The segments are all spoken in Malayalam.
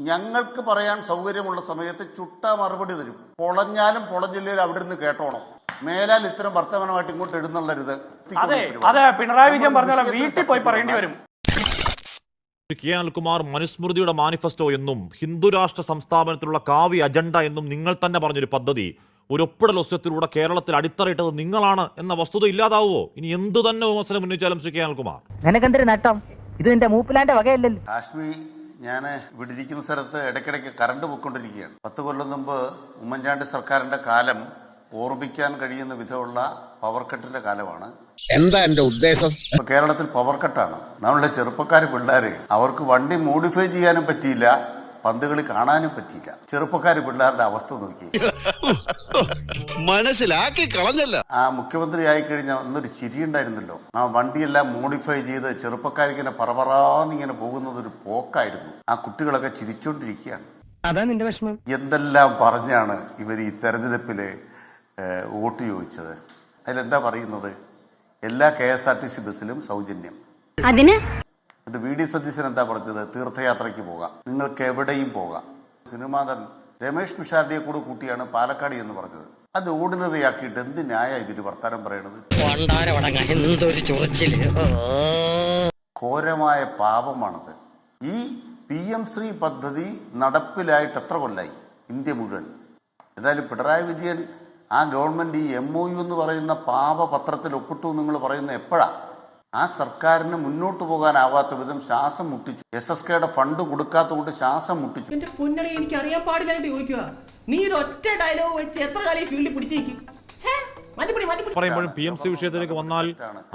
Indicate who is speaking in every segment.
Speaker 1: ഞങ്ങൾക്ക് പറയാൻ സൗകര്യമുള്ള സമയത്ത് ചുട്ട മറുപടി തരും. പൊളഞ്ഞാലും പൊളഞ്ഞില്ലേലും അവിടെ നിന്ന് കേട്ടോണം. മേലാൽ ഇത്തരം വർത്തമാനമായിട്ട് ഇങ്ങോട്ട് എഴുന്നള്ളരുത്.
Speaker 2: അതെ പിണറായി വിജയൻ പറഞ്ഞ വീട്ടിൽ പോയി പറയേണ്ടി വരും.
Speaker 3: കെ അനിൽകുമാർ മനുസ്മൃതിയുടെ മാനിഫെസ്റ്റോ എന്നും ഹിന്ദുരാഷ്ട്ര സംസ്ഥാപനത്തിലുള്ള കാവ്യ അജണ്ട എന്നും നിങ്ങൾ തന്നെ പറഞ്ഞൊരു പദ്ധതി ഒരു ഒപ്പിടൽ ഒസ്യത്തിലൂടെ കേരളത്തിൽ അടിത്തറയിട്ടത് നിങ്ങളാണ് എന്ന വസ്തുത ഇല്ലാതാവോ? ഇനി എന്ത് തന്നെ വിമർശനം ഉന്നയിച്ചാലും ശ്രീ കെ അനിൽകുമാർ,
Speaker 4: നിനക്കെന്തൊരു നട്ടം? ഇത് നിന്റെ മൂപ്പിലാന്റെ വകയല്ലല്ലോ.
Speaker 1: കാശ്മീർ ഞാൻ ഇവിടെ ഇരിക്കുന്ന സ്ഥലത്ത് ഇടയ്ക്കിടയ്ക്ക് കറണ്ട് പോയിക്കൊണ്ടിരിക്കുകയാണ്. 10 കൊല്ലം മുമ്പ് ഉമ്മൻചാണ്ടി സർക്കാരിന്റെ കാലം ഓർമ്മിക്കാൻ കഴിയുന്ന വിധമുള്ള പവർ കട്ടിന്റെ കാലമാണ്.
Speaker 5: എന്താ എന്റെ ഉദ്ദേശം?
Speaker 1: കേരളത്തിൽ പവർ കട്ടാണ്. നമ്മളുടെ ചെറുപ്പക്കാർ പിള്ളേര് അവർക്ക് വണ്ടി മോഡിഫൈ ചെയ്യാനും പറ്റിയില്ല, പന്ത് കളി കാണാനും പറ്റിയില്ല. ചെറുപ്പക്കാർ പിള്ളേരുടെ അവസ്ഥ നോക്കി
Speaker 5: മനസ്സിലാക്കി കളഞ്ഞല്ല.
Speaker 1: ആ മുഖ്യമന്ത്രി ആയിക്കഴിഞ്ഞാൽ അന്നൊരു ചിരിയുണ്ടായിരുന്നല്ലോ. ആ വണ്ടിയെല്ലാം മോഡിഫൈ ചെയ്ത് ചെറുപ്പക്കാരിങ്ങനെ പറപറാന്നിങ്ങനെ പോകുന്നത് ഒരു പോക്കായിരുന്നു. ആ കുട്ടികളൊക്കെ ചിരിച്ചോണ്ടിരിക്കുകയാണ്.
Speaker 4: അതാ നിന്റെ വിഷമം.
Speaker 1: എന്തെല്ലാം പറഞ്ഞാണ് ഇവർ ഈ തെരഞ്ഞെടുപ്പില് വോട്ട് ചോദിച്ചത്. അതിലെന്താ പറയുന്നത്? എല്ലാ KSRTC ബസ്സിലും സൗജന്യം.
Speaker 6: അതിന്
Speaker 1: VD സതീശൻ എന്താ പറഞ്ഞത്? തീർത്ഥയാത്രയ്ക്ക് പോകാം, നിങ്ങൾക്ക് എവിടെയും പോകാം. സിനിമാതൻ രമേഷ് പിഷാരടിയെ കൂടെ കൂട്ടിയാണ് പാലക്കാട് എന്ന് പറഞ്ഞത്. അത് ഓർഡിനറി ആക്കിയിട്ട് എന്ത് ന്യായ ഇവര് വർത്താനം പറയണത്? ഘോരമായ പാപമാണത്. ഈ PM ശ്രീ പദ്ധതി നടപ്പിലായിട്ട് എത്ര കൊല്ലായി ഇന്ത്യ മുഴുവൻ? ഏതായാലും പിണറായി വിജയൻ ആ ഗവൺമെന്റ് ഈ MOU എന്ന് പറയുന്ന പാപപത്രത്തിൽ ഒപ്പിട്ടു നിങ്ങൾ പറയുന്ന എപ്പോഴാ? ആ സർക്കാരിന് മുന്നോട്ട് പോകാനാവാത്ത വിധം ശ്വാസം മുട്ടിച്ചു. SSKയുടെ ഫണ്ട് കൊടുക്കാത്തതുകൊണ്ട് ശ്വാസം മുട്ടിച്ചു.
Speaker 7: എന്റെ പൊന്നണി, എനിക്ക് അറിയാൻ പാടില്ലായിട്ട് ചോദിക്കുക. നീ ഒരു ഒറ്റ ഡയലോഗ് വെച്ച് എത്ര കാലം ഫീൽഡിൽ പിടിച്ചേക്കും?
Speaker 3: പറയുമ്പോഴും PMC വിഷയത്തിലേക്ക് വന്നാൽ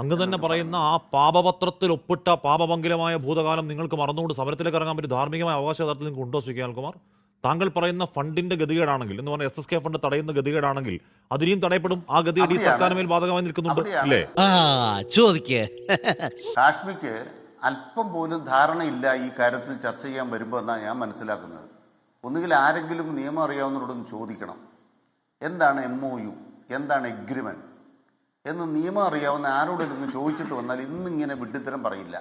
Speaker 3: അങ്ങ് തന്നെ പറയുന്ന ആ പാപപത്രത്തിൽ ഒപ്പിട്ട പാപമംഗലമായ ഭൂതകാലം നിങ്ങൾക്ക് മറന്നുകൊണ്ട് സമരത്തിലേക്ക് ഇറങ്ങാൻ പറ്റി ധാർമ്മികമായ അവകാശത്തിൽ നിങ്ങൾക്ക് ഉണ്ടോ ശ്രീ കെ അനിൽകുമാർ? താങ്കൾ പറയുന്ന ഫണ്ടിന്റെ ഗതികേടാണെങ്കിൽ എന്ന് പറഞ്ഞാൽ SSK ഫണ്ട് തടയുന്ന ഗതികേടാണെങ്കിൽ അതിനെയും തടയപ്പെടും. ആ ഗതികേട് ഈ സർക്കാരിന് മേൽ ബാധകമായി നിൽക്കുന്നുണ്ട് അല്ലേ?
Speaker 1: കാശ്മീർക്ക് അല്പം പോലും ധാരണയില്ല ഈ കാര്യത്തിൽ ചർച്ച ചെയ്യാൻ വരുമ്പോൾ എന്നാണ് ഞാൻ മനസ്സിലാക്കുന്നത്. ഒന്നുകിൽ ആരെങ്കിലും നിയമം അറിയാവുന്നവരോടൊന്ന് ചോദിക്കണം, എന്താണ് MOU, എന്താണ് എഗ്രിമെന്റ് എന്ന് നിയമം അറിയാവുന്ന ആരോടൊന്ന് ചോദിച്ചിട്ട് വന്നാൽ ഇന്നിങ്ങനെ വിഡ്ഢിത്തരം പറയില്ല.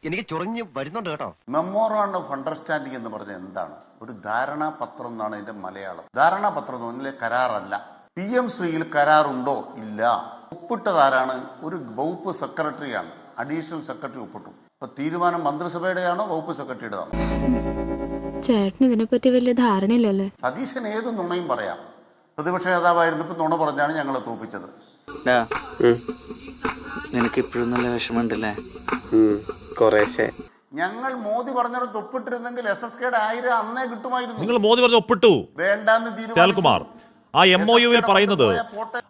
Speaker 5: എനിക്ക് ചൊറിഞ്ഞ് വരുന്നുണ്ട് കേട്ടോ.
Speaker 1: മെമ്മോറാണ്ടം ഓഫ് അണ്ടർസ്റ്റാൻഡിംഗ് എന്ന് പറഞ്ഞാൽ എന്താണ്? ഒരു ധാരണാപത്രം എന്നാണ് ഇതിന്റെ മലയാളം. ധാരണാപത്രം എന്ന് പറഞ്ഞാൽ കരാറല്ല. PM ശ്രീയിൽ കരാറുണ്ടോ? ഇല്ല. ഒപ്പിട്ടതാരാണ്? ഒരു വകുപ്പ് സെക്രട്ടറിയാണ്. അഡീഷണൽ സെക്രട്ടറി ഒപ്പിട്ടു. ഇപ്പൊ തീരുമാനം മന്ത്രിസഭയുടെയാണോ വകുപ്പ് സെക്രട്ടറിയുടെയാണോ?
Speaker 6: ചേട്ടന് ഇതിനെപ്പറ്റി വലിയ ധാരണയില്ലല്ലേ?
Speaker 1: സതീശൻ ഏത് നുണയും പറയാം. പ്രതിപക്ഷ നേതാവായിരുന്നപ്പോ നുണ പറഞ്ഞാണ് ഞങ്ങളെ തോപ്പിച്ചത്.
Speaker 8: നിനക്ക് ഇപ്പോഴും നല്ല വിഷമമുണ്ടല്ലേ?
Speaker 1: ഞങ്ങൾ മോദി പറഞ്ഞത് ഒപ്പിട്ടിരുന്നെങ്കിൽ SSKയുടെ 1000 അന്നേ കിട്ടുമായിരുന്നു.
Speaker 3: നിങ്ങൾ മോദി പറഞ്ഞ ഒപ്പിട്ടു
Speaker 1: വേണ്ടാന്ന്
Speaker 3: അനിൽകുമാർ. ആ MOUവിൽ പറയുന്നത്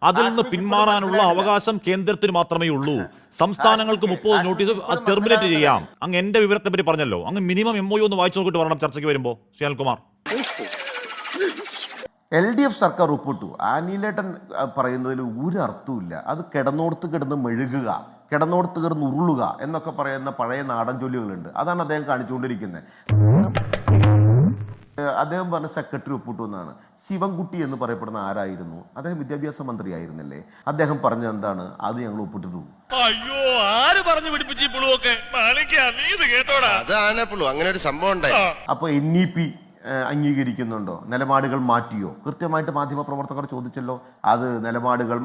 Speaker 3: അതിൽ നിന്ന് പിന്മാറാനുള്ള അവകാശം കേന്ദ്രത്തിന് മാത്രമേ ഉള്ളൂ. സംസ്ഥാനങ്ങൾക്ക് 30 നോട്ടീസ് അത് ടെർമിനേറ്റ് ചെയ്യാം. അങ്ങ് എന്റെ വിവരത്തെ പറ്റി പറഞ്ഞല്ലോ. അങ്ങ് മിനിമം MOU ഒന്ന് വായിച്ചു നോക്കിയിട്ട് പറയണം ചർച്ചയ്ക്ക് വരുമ്പോൾ ശ്രീ അനിൽകുമാർ.
Speaker 9: LDF സർക്കാർ ഒപ്പിട്ടു. അനിലേട്ടൻ പറയുന്നതിൽ ഒരു അർത്ഥമില്ല. അത് കിടന്നോടത്ത് കിടന്ന് മെഴുകുക, കിടന്നോടത്ത് കിടന്ന് ഉരുളുക എന്നൊക്കെ പറയുന്ന പഴയ നാടൻ ജോലികളുണ്ട്. അതാണ് അദ്ദേഹം കാണിച്ചുകൊണ്ടിരിക്കുന്നത്. അദ്ദേഹം പറഞ്ഞ സെക്രട്ടറി ഒപ്പിട്ടു എന്നാണ്. ശിവൻകുട്ടി എന്ന് പറയപ്പെടുന്ന ആരായിരുന്നു? അദ്ദേഹം വിദ്യാഭ്യാസ മന്ത്രി ആയിരുന്നില്ലേ? അദ്ദേഹം പറഞ്ഞത് എന്താണ്? അത് ഞങ്ങൾ ഒപ്പിട്ടിട്ടു.
Speaker 5: അങ്ങനെ ഒരു സംഭവം ഉണ്ടായി.
Speaker 9: അപ്പൊ NEP അംഗീകരിക്കുന്നുണ്ടോ? നിലപാടുകൾ മാറ്റിയോ? കൃത്യമായിട്ട് മാധ്യമ പ്രവർത്തകർ ചോദിച്ചല്ലോ. അത് നിലപാടുകൾ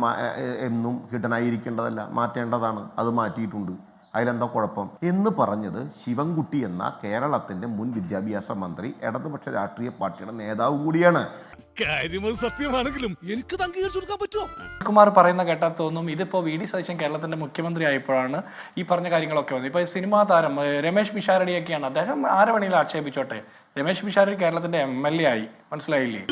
Speaker 9: എന്നും ഹിഡനായിരിക്കേണ്ടതല്ല, മാറ്റേണ്ടതാണ്. അത് മാറ്റിയിട്ടുണ്ട്. അതിലെന്താ കുഴപ്പം എന്ന് പറഞ്ഞത് ശിവൻകുട്ടി എന്ന കേരളത്തിന്റെ മുൻ വിദ്യാഭ്യാസ മന്ത്രി, ഇടതുപക്ഷ രാഷ്ട്രീയ പാർട്ടിയുടെ നേതാവ് കൂടിയാണ്.
Speaker 2: സത്യമാണെങ്കിലും എനിക്ക് അംഗീകരിച്ചു കൊടുക്കാൻ പറ്റുമോ? കുമാർ പറയുന്ന കേട്ടാൽ തോന്നും ഇതിപ്പോ VD സതീശൻ കേരളത്തിന്റെ മുഖ്യമന്ത്രി ആയപ്പോഴാണ് ഈ പറഞ്ഞ കാര്യങ്ങളൊക്കെ വന്നത്. ഇപ്പൊ സിനിമാ താരം രമേഷ് പിഷാരടിയൊക്കെയാണ്. അദ്ദേഹം ആരെ വേണമെങ്കിലും ആക്ഷേപിച്ചോട്ടെ. രമേഷ് പിഷാരടി കേരളത്തിന്റെ MLA ആയി. മനസ്സിലായില്ലേ?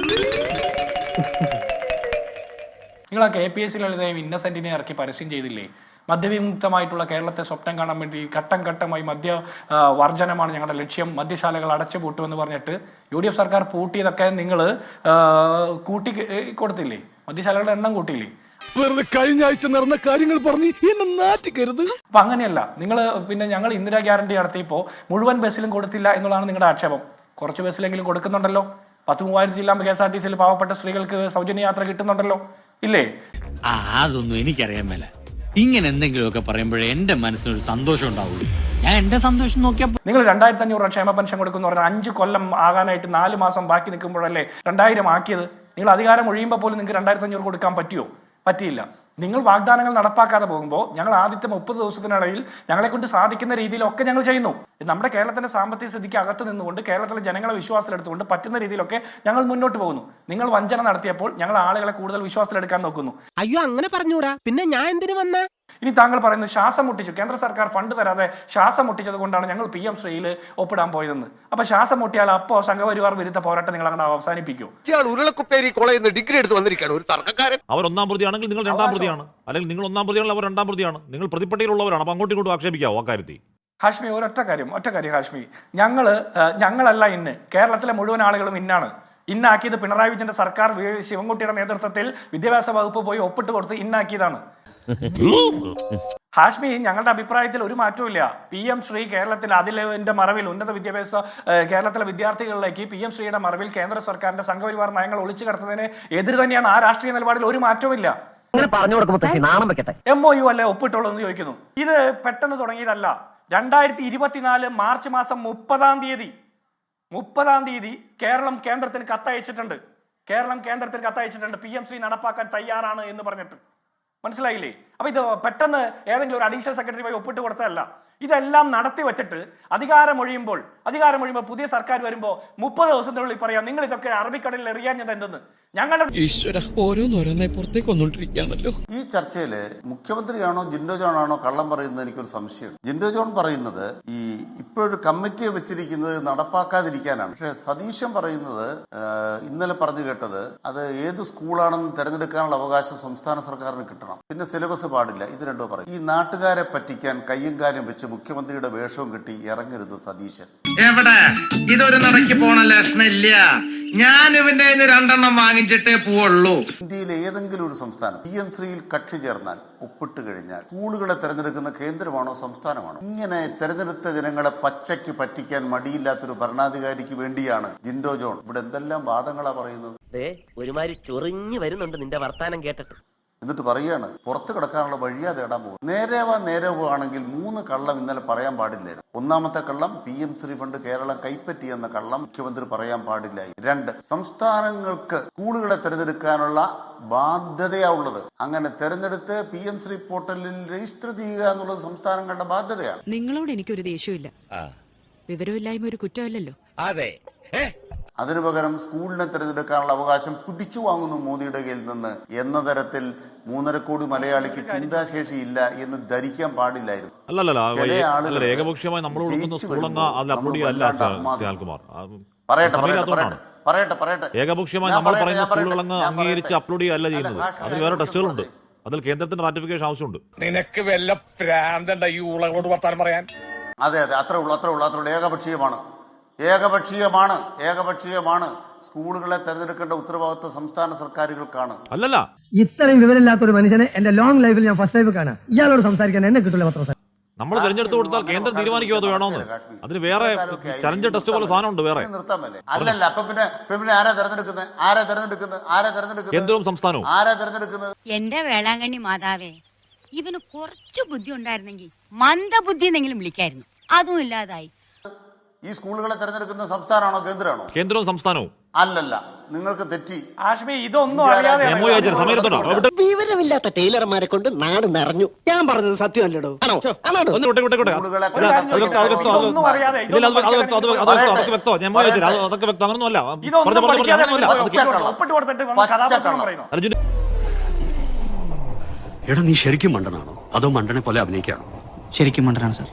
Speaker 2: നിങ്ങൾ ആ KPSC ലളിതയും ഇന്നസെന്റിനെ ഇറക്കി പരസ്യം ചെയ്തില്ലേ? മദ്യവിമുക്തമായിട്ടുള്ള കേരളത്തെ സ്വപ്നം കാണാൻ വേണ്ടി ഘട്ടം ഘട്ടമായി മദ്യ വർജനമാണ് ഞങ്ങളുടെ ലക്ഷ്യം, മദ്യശാലകൾ അടച്ചു പൂട്ടുമെന്ന് പറഞ്ഞിട്ട് UDF സർക്കാർ പൂട്ടിയതൊക്കെ നിങ്ങൾ കൂട്ടി കൊടുത്തില്ലേ? മദ്യശാലകളുടെ എണ്ണം കൂട്ടിയില്ലേ?
Speaker 10: വെറുതെ കഴിഞ്ഞ ആഴ്ച നടന്ന കാര്യങ്ങൾ പറഞ്ഞ് എന്നെ നാറ്റിക്കരുത്.
Speaker 2: അപ്പൊ അങ്ങനെയല്ല. നിങ്ങൾ പിന്നെ ഞങ്ങൾ ഇന്ദിരാ ഗ്യാരണ്ടി നടത്തിയപ്പോൾ മുഴുവൻ ബസ്സിലും കൊടുത്തില്ല എന്നുള്ളതാണ് നിങ്ങളുടെ ആക്ഷേപം. കുറച്ച് ബസ്സിലെങ്കിലും കൊടുക്കുന്നുണ്ടല്ലോ. 10,000 ജില്ലാ KSRTCയിൽ പാവപ്പെട്ട സ്ത്രീകൾക്ക് സൗജന്യ യാത്ര കിട്ടുന്നുണ്ടല്ലോ, ഇല്ലേ?
Speaker 8: അതൊന്നും എനിക്കറിയാൻ മേല. ഇങ്ങനെ എന്തെങ്കിലുമൊക്കെ പറയുമ്പോഴേ എന്റെ മനസ്സിനൊരു സന്തോഷം ഉണ്ടാവുള്ളൂ. ഞാൻ എന്റെ സന്തോഷം നോക്കിയാ
Speaker 2: നിങ്ങൾ 2500 ക്ഷേമ പെൻഷൻ കൊടുക്കുന്നു പറഞ്ഞാൽ 5 കൊല്ലം ആകാനായിട്ട് 4 മാസം ബാക്കി നിൽക്കുമ്പോഴല്ലേ 2000 ആക്കിയത്. നിങ്ങൾ അധികാരം ഒഴിയുമ്പോൾ പോലും നിങ്ങൾക്ക് 2500 കൊടുക്കാൻ പറ്റിയോ? പറ്റിയില്ല. നിങ്ങൾ വാഗ്ദാനങ്ങൾ നടപ്പാക്കാതെ പോകുമ്പോൾ ഞങ്ങൾ ആദ്യത്തെ 30 ദിവസത്തിനിടയിൽ ഞങ്ങളെ കൊണ്ട് സാധിക്കുന്ന രീതിയിലൊക്കെ ഞങ്ങൾ ചെയ്യുന്നു. നമ്മുടെ കേരളത്തിന്റെ സാമ്പത്തിക സ്ഥിതിക്ക് അകത്ത് നിന്നുകൊണ്ട് കേരളത്തിലെ ജനങ്ങളെ വിശ്വാസത്തിലെടുത്തുകൊണ്ട് പറ്റുന്ന രീതിയിലൊക്കെ ഞങ്ങൾ മുന്നോട്ട് പോകുന്നു. നിങ്ങൾ വഞ്ചന നടത്തിയപ്പോൾ ഞങ്ങൾ ആളുകളെ കൂടുതൽ വിശ്വാസത്തിലെടുക്കാൻ നോക്കുന്നു.
Speaker 7: അയ്യോ അങ്ങനെ പറഞ്ഞൂടാ, പിന്നെ ഞാൻ എന്തിനു വന്ന?
Speaker 2: ഇനി താങ്കൾ പറയുന്നത് ശ്വാസം മുട്ടിച്ചു, കേന്ദ്ര സർക്കാർ ഫണ്ട് തരാതെ ശ്വാസം മുട്ടിച്ചത് കൊണ്ടാണ് ഞങ്ങൾ PM ശ്രീയിൽ ഒപ്പിടാൻ പോയതെന്ന്. അപ്പൊ ശ്വാസം മുട്ടിയാൽ അപ്പോ സംഘപരിവാർ വിരുദ്ധ പോരാട്ടം നിങ്ങൾ അങ്ങനെ അവസാനിപ്പിക്കൂ?
Speaker 5: ഇയാൾ ഉരുളക്കുപ്പേരി കോളേജിൽ നിന്ന് ഡിഗ്രി എടുത്ത് വന്നിരിക്കുകയാണ് ഒരു തർക്കക്കാരൻ.
Speaker 3: അവർ ഒന്നാം പ്രതിയാണെങ്കിൽ നിങ്ങൾ രണ്ടാം പ്രതിയാണ്, അല്ലെങ്കിൽ നിങ്ങൾ ഒന്നാം പ്രതിയാണെങ്കിൽ അവർ രണ്ടാം പ്രതിയാണ്. നിങ്ങൾ പ്രതിപ്പട്ടികയിലുള്ളവരാണ്. അപ്പൊ അങ്ങോട്ടും ഇങ്ങോട്ടും ആക്ഷേപിക്കാവോ അക്കാര്യത്തിൽ?
Speaker 2: ഹാഷ്മി, ഒറ്റ കാര്യം ഹാഷ്മി, ഞങ്ങളല്ല ഇന്ന്, കേരളത്തിലെ മുഴുവൻ ആളുകളും ഇന്നാണ്. ഇന്നാക്കിയത് പിണറായി വിജയന്റെ സർക്കാർ ശിവൻകുട്ടിയുടെ നേതൃത്വത്തിൽ വിദ്യാഭ്യാസ വകുപ്പ് പോയി ഒപ്പിട്ട് കൊടുത്ത് ഇന്നാക്കിയതാണ്. ഹാഷ്മി, ഞങ്ങളുടെ അഭിപ്രായത്തിൽ ഒരു മാറ്റവും ഇല്ല. PM ശ്രീ കേരളത്തിൽ അതിന്റെ മറവിൽ ഉന്നത വിദ്യാഭ്യാസ കേരളത്തിലെ വിദ്യാർത്ഥികളിലേക്ക് PM ശ്രീയുടെ മറവിൽ കേന്ദ്ര സർക്കാരിന്റെ സംഘപരിവാർ നയങ്ങൾ ഒളിച്ചു കടത്തുന്നതിന് എതിര് തന്നെയാണ്. ആ രാഷ്ട്രീയ നിലപാടിൽ ഒരു മാറ്റവും ഇല്ല. MOU അല്ലേ ഒപ്പിട്ടുള്ളൂ എന്ന് ചോദിക്കുന്നു. ഇത് പെട്ടെന്ന് തുടങ്ങിയതല്ല. 2024 മാർച്ച് മാസം 30-ാം തീയതി കേരളം കേന്ദ്രത്തിന് കത്തയച്ചിട്ടുണ്ട്. PM ശ്രീ നടപ്പാക്കാൻ തയ്യാറാണ് എന്ന് പറഞ്ഞിട്ട്. മനസ്സിലായില്ലേ? അപ്പൊ ഇത് പെട്ടെന്ന് ഏതെങ്കിലും ഒരു അഡീഷണൽ സെക്രട്ടറി പോയി ഒപ്പിട്ട് കൊടുത്തതല്ല. ഇതെല്ലാം നടത്തി വെച്ചിട്ട് അധികാരം ഒഴിയുമ്പോൾ പുതിയ സർക്കാർ വരുമ്പോൾ 30 ദിവസത്തിനുള്ളിൽ പറയാം നിങ്ങൾ ഇതൊക്കെ അറബിക്കടലിൽ എറിയാഞ്ഞത് എന്തെന്ന്. ഞങ്ങളുടെ
Speaker 10: ഓരോന്നോരോന്നെ പുറത്തേക്ക് വന്നോണ്ടിരിക്കുകയാണല്ലോ.
Speaker 1: ഈ ചർച്ചയിൽ മുഖ്യമന്ത്രിയാണോ ജിൻഡോ ജോൺ ആണോ കള്ളം പറയുന്നത് എനിക്കൊരു സംശയമുണ്ട്. ജിൻഡോ ജോൺ പറയുന്നത് ഇപ്പോഴൊരു കമ്മിറ്റിയെ വെച്ചിരിക്കുന്നത് നടപ്പാക്കാതിരിക്കാനാണ്. പക്ഷെ സതീശൻ പറയുന്നത് ഇന്നലെ പറഞ്ഞു കേട്ടത് അത് ഏത് സ്കൂളാണെന്ന് തെരഞ്ഞെടുക്കാനുള്ള അവകാശം സംസ്ഥാന സർക്കാരിന് കിട്ടണം, പിന്നെ സിലബസ് പാടില്ല. ഇത് രണ്ടോ പറയും. ഈ നാട്ടുകാരെ പറ്റിക്കാൻ കയ്യും കാര്യം വെച്ച് മുഖ്യമന്ത്രിയുടെ വേഷവും കിട്ടി ഇറങ്ങരുത് സതീശൻ.
Speaker 5: എവിടെ ഇതൊരു നടക്കി പോണ ലക്ഷണില്ല. ഞാൻ ഇവന്റെ 2 വാങ്ങിച്ചിട്ടേ പോവുള്ളൂ.
Speaker 1: ഇന്ത്യയിലെ ഏതെങ്കിലും ഒരു സംസ്ഥാനം PM ശ്രീയിൽ കക്ഷി ചേർന്നാൽ ഒപ്പിട്ട് കഴിഞ്ഞാൽ സ്കൂളുകളെ തെരഞ്ഞെടുക്കുന്ന കേന്ദ്രമാണോ സംസ്ഥാനമാണോ? ഇങ്ങനെ തെരഞ്ഞെടുത്ത ജനങ്ങളെ പച്ചയ്ക്ക് പറ്റിക്കാൻ മടിയില്ലാത്തൊരു ഭരണാധികാരിക്ക് വേണ്ടിയാണ് ജിൻഡോ ജോൺ ഇവിടെ എന്തെല്ലാം വാദങ്ങളാ പറയുന്നത്.
Speaker 4: ഒരുമാതിരി ചൊറിഞ്ഞു വരുന്നുണ്ട് നിന്റെ വർത്താനം കേട്ടിട്ട്.
Speaker 1: എന്നിട്ട് പറയാണ് പുറത്ത് കിടക്കാനുള്ള വഴിയാ തേടാൻ പോകും. നേരവോ ആണെങ്കിൽ 3 കള്ളം ഇന്നലെ പറയാൻ പാടില്ലായിരുന്നു. ഒന്നാമത്തെ കള്ളം PM ശ്രീ ഫണ്ട് കേരളം കൈപ്പറ്റി എന്ന കള്ളം മുഖ്യമന്ത്രി പറയാൻ പാടില്ലായി. 2, സംസ്ഥാനങ്ങൾക്ക് സ്കൂളുകളെ തെരഞ്ഞെടുക്കാനുള്ള ബാധ്യതയാ ഉള്ളത്. അങ്ങനെ തെരഞ്ഞെടുത്ത് PM ശ്രീ പോർട്ടലിൽ രജിസ്റ്റർ ചെയ്യുക എന്നുള്ളത് സംസ്ഥാനങ്ങളുടെ ബാധ്യതയാണ്.
Speaker 6: നിങ്ങളോട് എനിക്കൊരു ദേഷ്യമില്ല. വിവരമില്ലായ്മ ഒരു കുറ്റമല്ലല്ലോ.
Speaker 5: അതെ.
Speaker 1: അതിനു പകരം സ്കൂളിനെ തെരഞ്ഞെടുക്കാനുള്ള അവകാശം പിടിച്ചു വാങ്ങുന്നു മോദിയുടെ കയ്യിൽ നിന്ന് എന്ന തരത്തിൽ 3.5 കോടി മലയാളിക്ക് ചിന്താശേഷി ഇല്ല എന്ന് ധരിക്കാൻ പാടില്ലായിരുന്നു.
Speaker 3: അല്ലല്ല, ഏകപക്ഷീയമായി നമ്മൾ കൊടുക്കുന്ന സ്കൂളങ്ങ് അതിൽ അപ്ലോഡ് ചെയ്യല്ല ശ്യാൽകുമാർ.
Speaker 1: പറയട്ടെ.
Speaker 3: ഏകപക്ഷീയമായി നമ്മൾ പറയുന്ന സ്കൂളുകളങ്ങ് അംഗീകരിച്ച് അപ്ലോഡ് ചെയ്യല്ല ചെയ്യുന്നത്. അതിൽ വേറെ ടെസ്റ്റുകളുണ്ട്. അതിൽ കേന്ദ്രത്തിന്റെ റാറ്റിഫിക്കേഷൻ ആവശ്യമുണ്ട്.
Speaker 10: നിനക്ക് വല്ല പ്രാന്തണ്ട ഈ ഉളകളോട് വർത്താനം പറയാൻ?
Speaker 1: അതെ, അത്രേ ഉള്ളൂ. ഏകപക്ഷീയമാണ്. സ്കൂളുകളെ തെരഞ്ഞെടുക്കേണ്ട ഉത്തരവാദിത്വം സംസ്ഥാന സർക്കാരുകൾക്കാണ്.
Speaker 3: അല്ലല്ല,
Speaker 4: ഇത്രയും വിവരമില്ലാത്ത ഒരു മനുഷ്യനെ എന്റെ ലോങ് ലൈഫിൽ ഞാൻ ഫസ്റ്റ് ലൈഫ് കാണാം. ഇയാളോട് സംസാരിക്കാൻ എന്നെ കിട്ടില്ല. പത്രം
Speaker 3: നമ്മൾ തെരഞ്ഞെടുത്ത് കൊടുത്താൽ കേന്ദ്രം തീരുമാനിക്കുമോ അത് വേണമെന്ന്. അതിന് വേറെ ചലഞ്ച് ടെസ്റ്റ് പോലെ സാധനമുണ്ട് വേറെ.
Speaker 1: അല്ലല്ല, അപ്പൊ പിന്നെ ആരാ തെരഞ്ഞെടുക്കുന്നത്?
Speaker 3: കേന്ദ്രവും സംസ്ഥാനവും
Speaker 1: ആരാ തെരഞ്ഞെടുക്കുന്നത്?
Speaker 6: എന്റെ വേളാങ്കണ്ണി മാതാവേ, ഇവന് കുറച്ചു ബുദ്ധി ഉണ്ടായിരുന്നെങ്കിൽ മന്ദബുദ്ധി എന്നെങ്കിലും വിളിക്കായിരുന്നു. അതും ഇല്ലാതായി.
Speaker 1: ഈ സ്കൂളുകളെ തെരഞ്ഞെടുക്കുന്ന സംസ്ഥാനമാണോ കേന്ദ്രമാണോ?
Speaker 3: കേന്ദ്രവും സംസ്ഥാനവും.
Speaker 1: അല്ലല്ല, നിങ്ങൾക്ക് തെറ്റി.
Speaker 2: ആഷ്മി, ഇതൊന്നും അറിയാതെ
Speaker 7: വിവരമില്ലാത്ത ടൈലർമാരെ കൊണ്ട് നാട് നിറഞ്ഞു. ഞാൻ പറഞ്ഞത് സത്യമല്ലടോ.
Speaker 10: എടാ, നീ ശരിക്കും മണ്ടനാണോ അതോ മണ്ടനെ പോലെ അഭിനയിക്കാണോ?
Speaker 8: ശരിക്കും മണ്ടനാണ് സാർ.